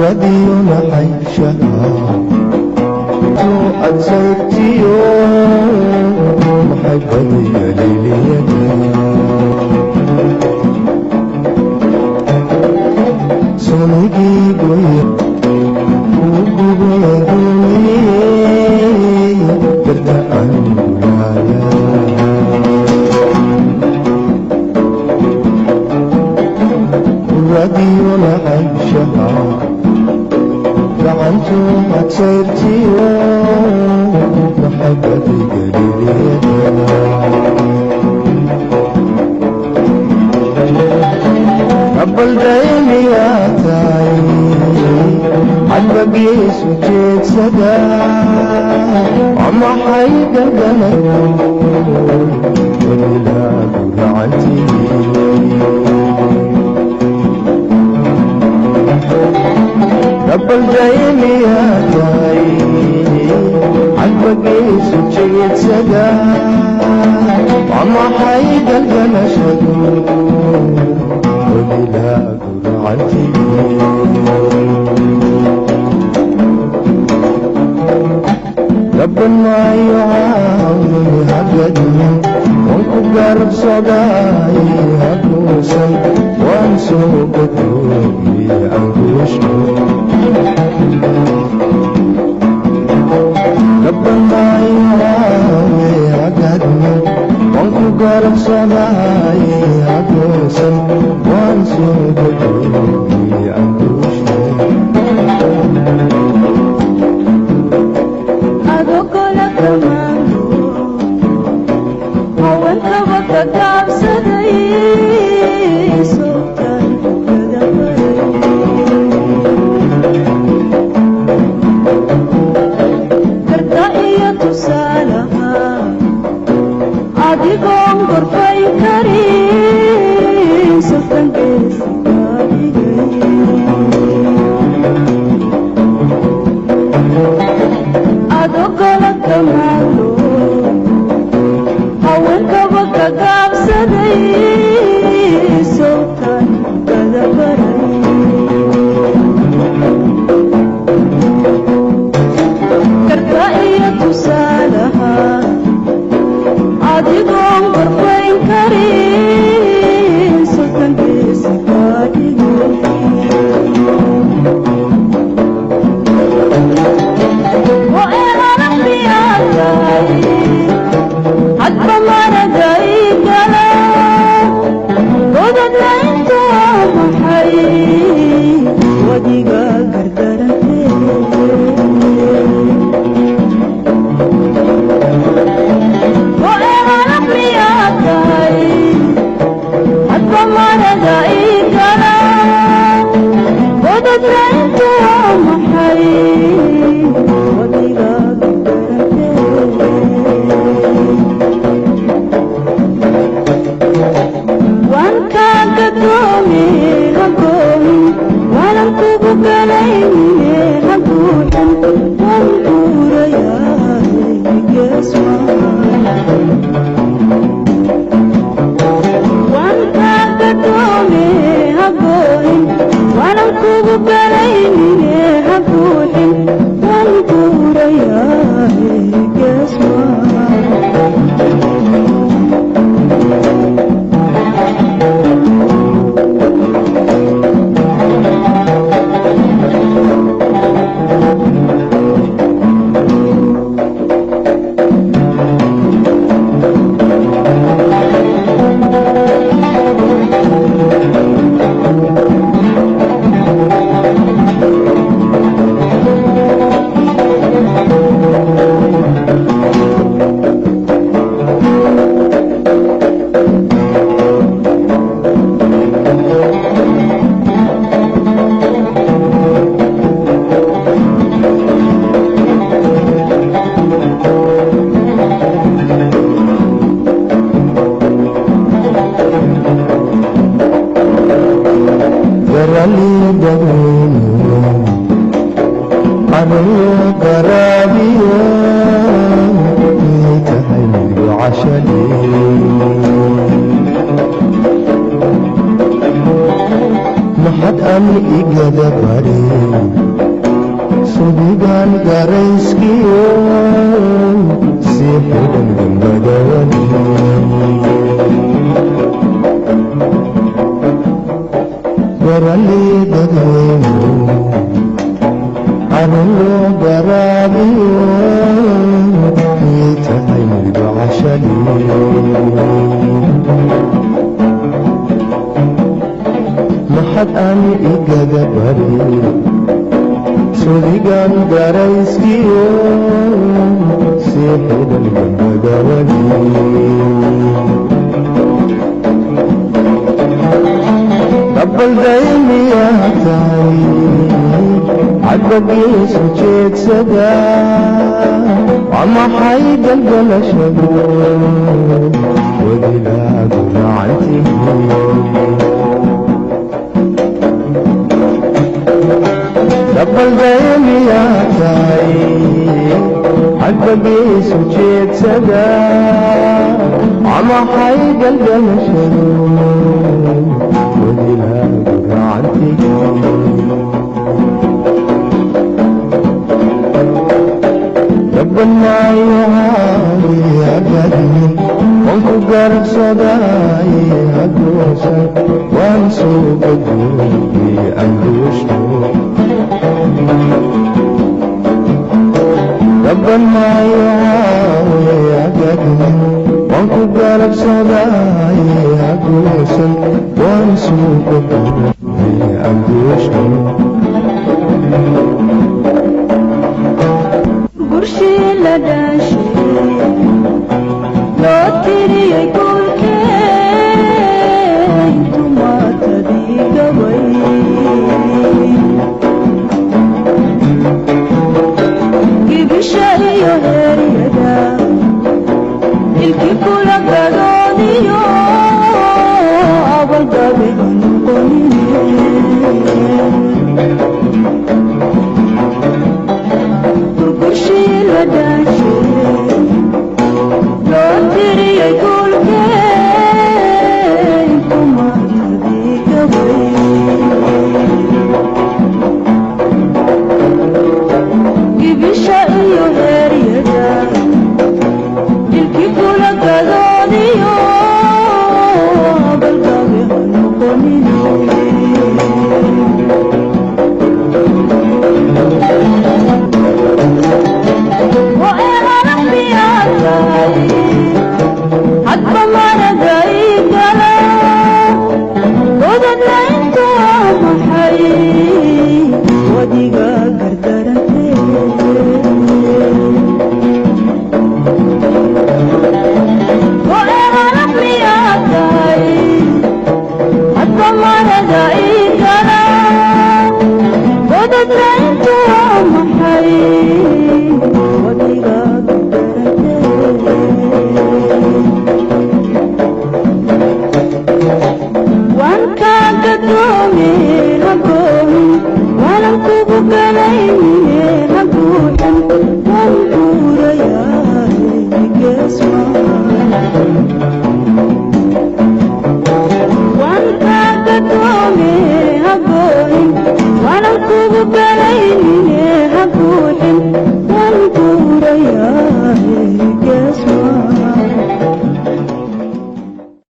radio naxayshaha aad sayrtiyo maxay badiya leyliyada sonigii goya uu gubadoonayey darda aan gulaaya radio naxayshaha gacantu aad sayrtiyo maxay badiya leyliyada abaldaymiyaa tahay cadbagiisu jeedsada amaxay garganayo walilaagu gacantii abaldaymiyaa tahay cadbagiisu jeedsada amaxay garganashadu ربنا يعاوني هبدنا وانكو قرب صداي هبوسا وانسوق الدوبي انكوشنو ربنا يعاوني هبدنا وانكو قرب صداي هبوسا وانسوق الدوبي انكوشنو wali sudigan garayskiyo sixidan gambada wali dabaldaymiyaa tahay cadbagiisu jeedsada waa maxay galgalashadu wadilaadu gacantihi dabaldaymiyaa tahay cadbagiisu jeedsada waa maxay galgalashadu wadilaadu gacantihi rabbanaayohaadi agadmin wanku garabsadaaye haddoosan waan soo gadoobay anduushto rabbanaayohaadi agadmin wanku garabsadaaye haddoosan waan soo gadoobay anduushto la dhaashay loo tiriyey kulkeen tumaatadii gabay gibisha iyo heryada ilkii kula gadoodiyo abalgabe noqonine